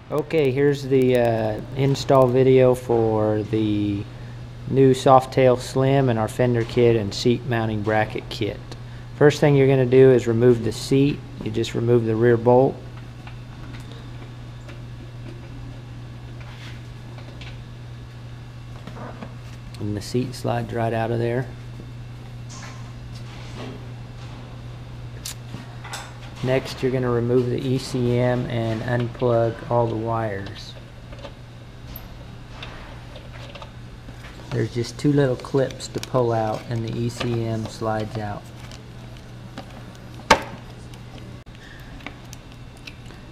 Okay, here's the install video for the new Softail Slim and our Fender kit and seat mounting bracket kit. First thing you're going to do is remove the seat. You just remove the rear bolt. And the seat slides right out of there. Next, you're going to remove the ECM and unplug all the wires. There's just two little clips to pull out and the ECM slides out.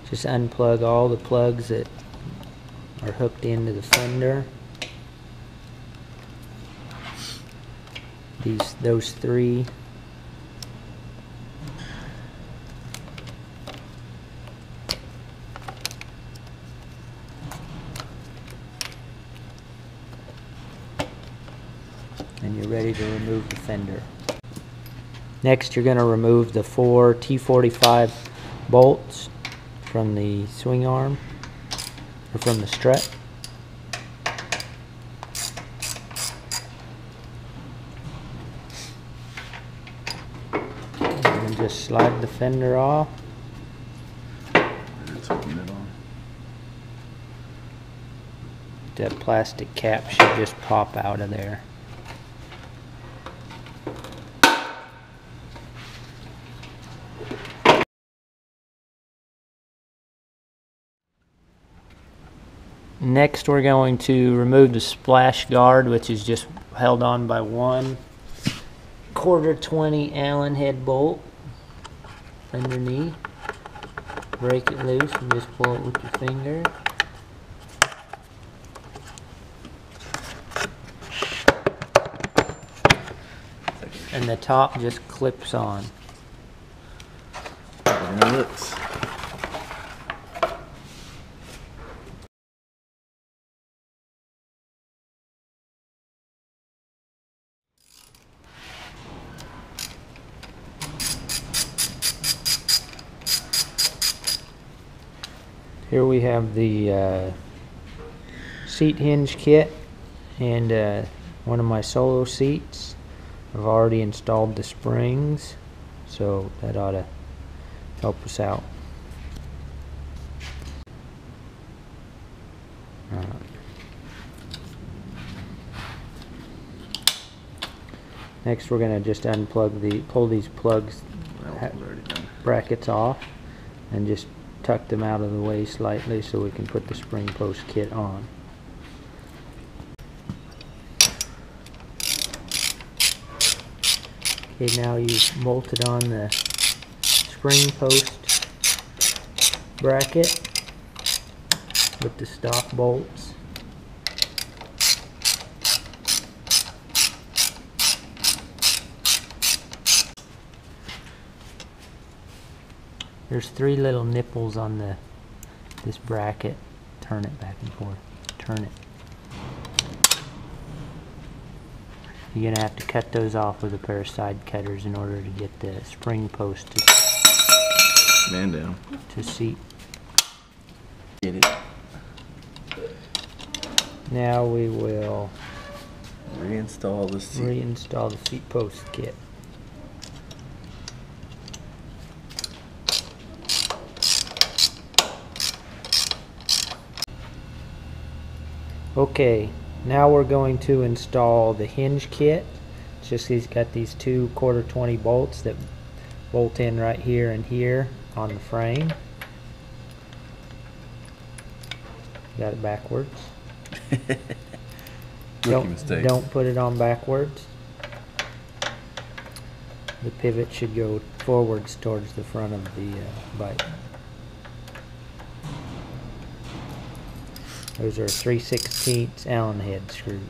Just unplug all the plugs that are hooked into the fender. Those three. And you're ready to remove the fender. Next, you're going to remove the 4 T45 bolts from the swing arm, or from the strut. And just slide the fender off. That plastic cap should just pop out of there. Next, we're going to remove the splash guard, which is just held on by one 1/4 20 Allen head bolt underneath. Break it loose and just pull it with your finger. And the top just clips on. Here we have the seat hinge kit and one of my solo seats. I've already installed the springs, so that ought to help us out. Next, we're going to just pull these plugs, brackets off, and just tuck them out of the way slightly so we can put the spring post kit on. Okay, now you've bolted on the spring post bracket with the stock bolts. There's 3 little nipples on this bracket. Turn it back and forth. Turn it. You're going to have to cut those off with a pair of side cutters in order to get the spring post to seat. Get it. Now we will reinstall the seat post kit. Okay, now we're going to install the hinge kit. It's just he's got these 2 1/4 20 bolts that bolt in right here and here on the frame. Got it backwards. Don't put it on backwards. The pivot should go forwards towards the front of the bike. Those are 3/16 Allen head screws.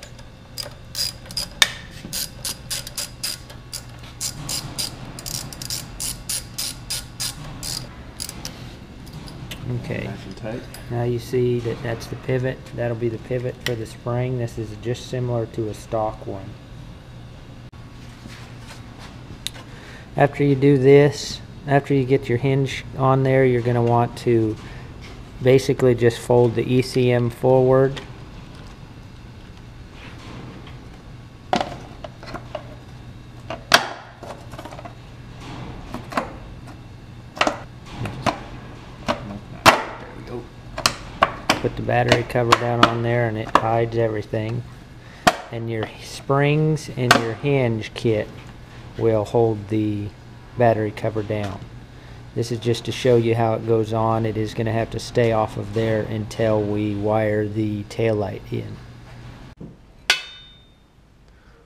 Okay, now you see that that's the pivot. That'll be the pivot for the spring. This is just similar to a stock one. After you do this, after you get your hinge on there, you're going to want to basically just fold the ECM forward. Put the battery cover down on there and it hides everything. And your springs and your hinge kit will hold the battery cover down. This is just to show you how it goes on. It is going to have to stay off of there until we wire the taillight in.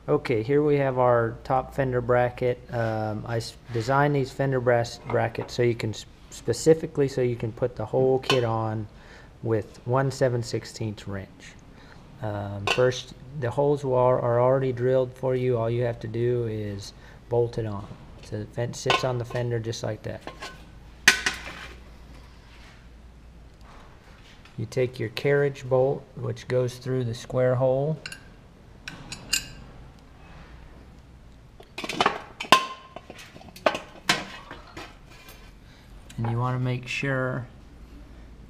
Okay, here we have our top fender bracket. I designed these fender brackets so you can specifically so you can put the whole kit on with 1 7/16 wrench. First, the holes are already drilled for you. All you have to do is bolt it on. So it sits on the fender just like that. You take your carriage bolt, which goes through the square hole. And you want to make sure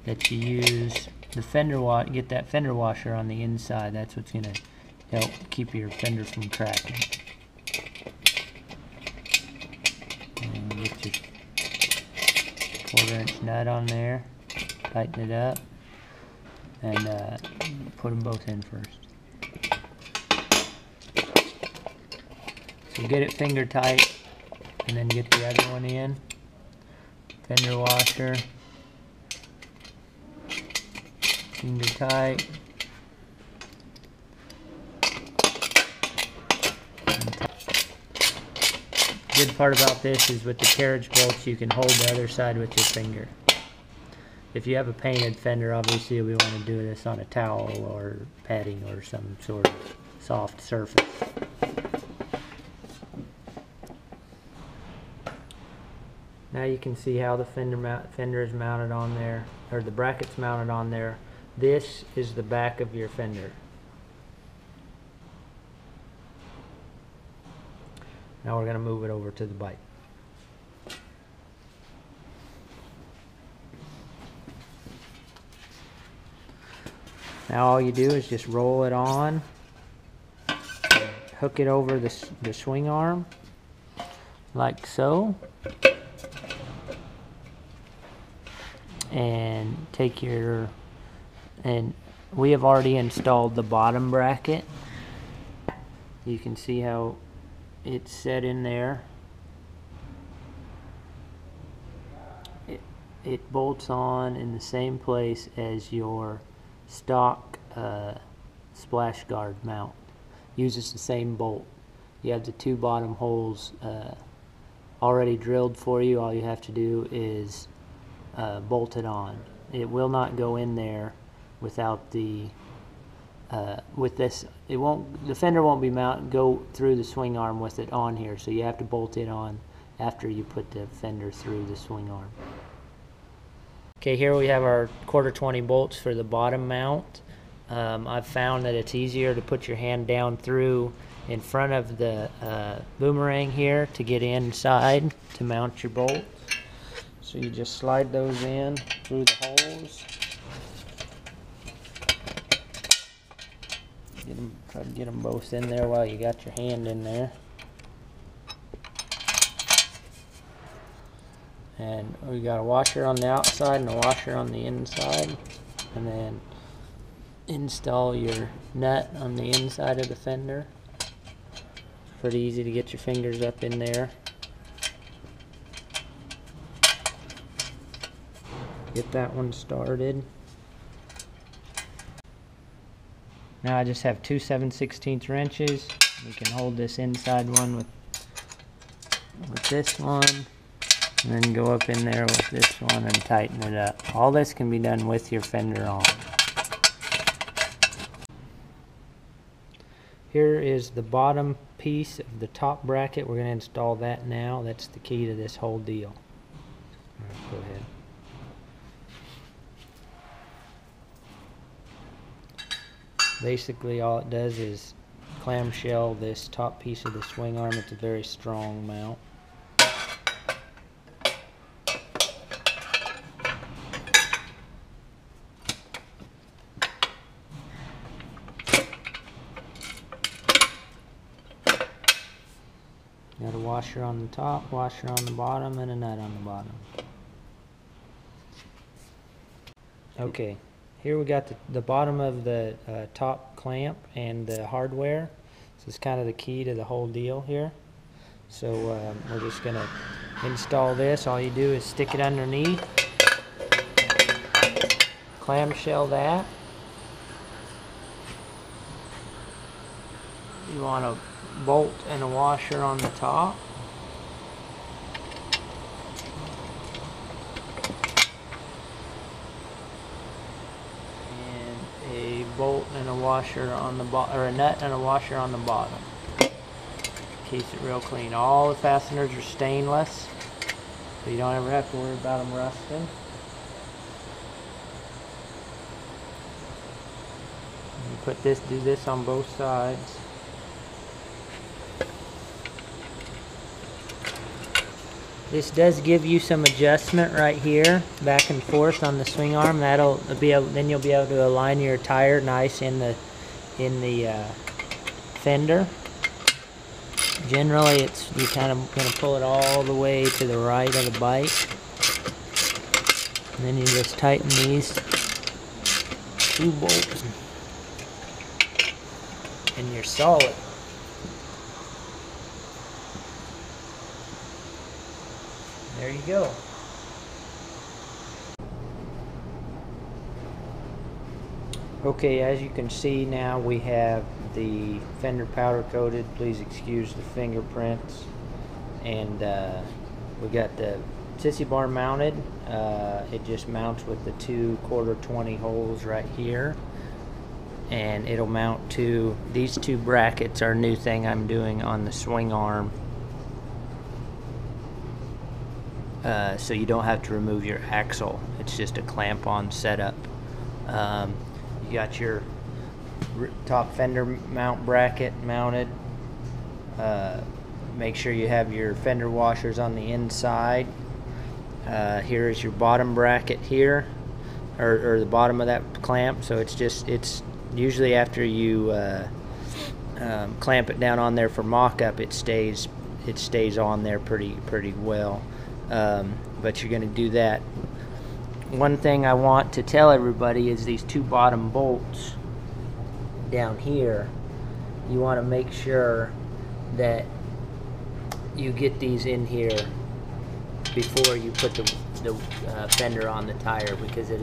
that you use the fender get that fender washer on the inside. That's what's going to help keep your fender from cracking. And get your 1/4" nut on there, tighten it up, and put them both in first. So get it finger tight, and then get the other one in. Fender washer, finger tight. Good part about this is with the carriage bolts you can hold the other side with your finger. If you have a painted fender, obviously we want to do this on a towel or padding or some sort of soft surface. Now you can see how the fender is mounted on there, or the bracket's mounted on there. This is the back of your fender. Now we're going to move it over to the bike. Now all you do is just roll it on, hook it over the swing arm, like so, and take your, and we have already installed the bottom bracket. You can see how it's set in there. It bolts on in the same place as your stock splash guard mount. Uses the same bolt. You have the 2 bottom holes already drilled for you. All you have to do is bolt it on. It will not go in there without the with this. It won't. The fender won't be go through the swing arm with it on here. So you have to bolt it on after you put the fender through the swing arm. Okay, here we have our 1/4 bolts for the bottom mount. I've found that it's easier to put your hand down through in front of the boomerang here to get inside to mount your bolts. So you just slide those in through the holes. Try to get them both in there while you got your hand in there. And we got a washer on the outside and a washer on the inside. And then install your nut on the inside of the fender. Pretty easy to get your fingers up in there. Get that one started. Now I just have 2 7/16 wrenches. We can hold this inside one with this one, and then go up in there with this one and tighten it up. All this can be done with your fender on. Here is the bottom piece of the top bracket. We're going to install that now. That's the key to this whole deal. All right, go ahead. Basically all it does is clamshell this top piece of the swing arm. It's a very strong mount. Got a washer on the top, washer on the bottom, and a nut on the bottom. Okay, here we got the bottom of the top clamp and the hardware. This is kind of the key to the whole deal here. So we're just going to install this. All you do is stick it underneath, clamshell that. You want a bolt and a washer on the top. And a bolt and a washer on the bottom, or a nut and a washer on the bottom. Keeps it real clean. All the fasteners are stainless, so you don't ever have to worry about them rusting. You put this, do this on both sides. This does give you some adjustment right here, back and forth on the swing arm. That'll be able, then you'll be able to align your tire nice in the fender. Generally, you're kind of going to pull it all the way to the right of the bike, and then you just tighten these 2 bolts, and you're solid. There you go. Okay, as you can see now, we have the fender powder coated. Please excuse the fingerprints. And we got the sissy bar mounted. It just mounts with the 2 1/4 holes right here. And it'll mount to these 2 brackets, our new thing I'm doing on the swing arm. So you don't have to remove your axle. It's just a clamp-on setup. You got your top fender mount bracket mounted. Make sure you have your fender washers on the inside. Here is your bottom bracket here, or the bottom of that clamp. So it's usually after you clamp it down on there for mock-up, it stays on there pretty well. But you're going to do that. One thing I want to tell everybody is these 2 bottom bolts down here, you want to make sure that you get these in here before you put the fender on the tire, because it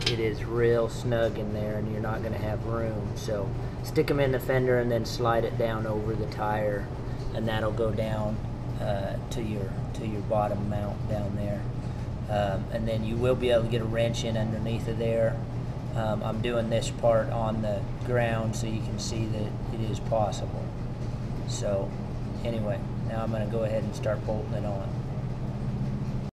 is real snug in there and you're not going to have room. So stick them in the fender and then slide it down over the tire, and that'll go down to your bottom mount down there. And then you will be able to get a wrench in underneath of there. I'm doing this part on the ground so you can see that it is possible. So anyway, now I'm going to go ahead and start bolting it on.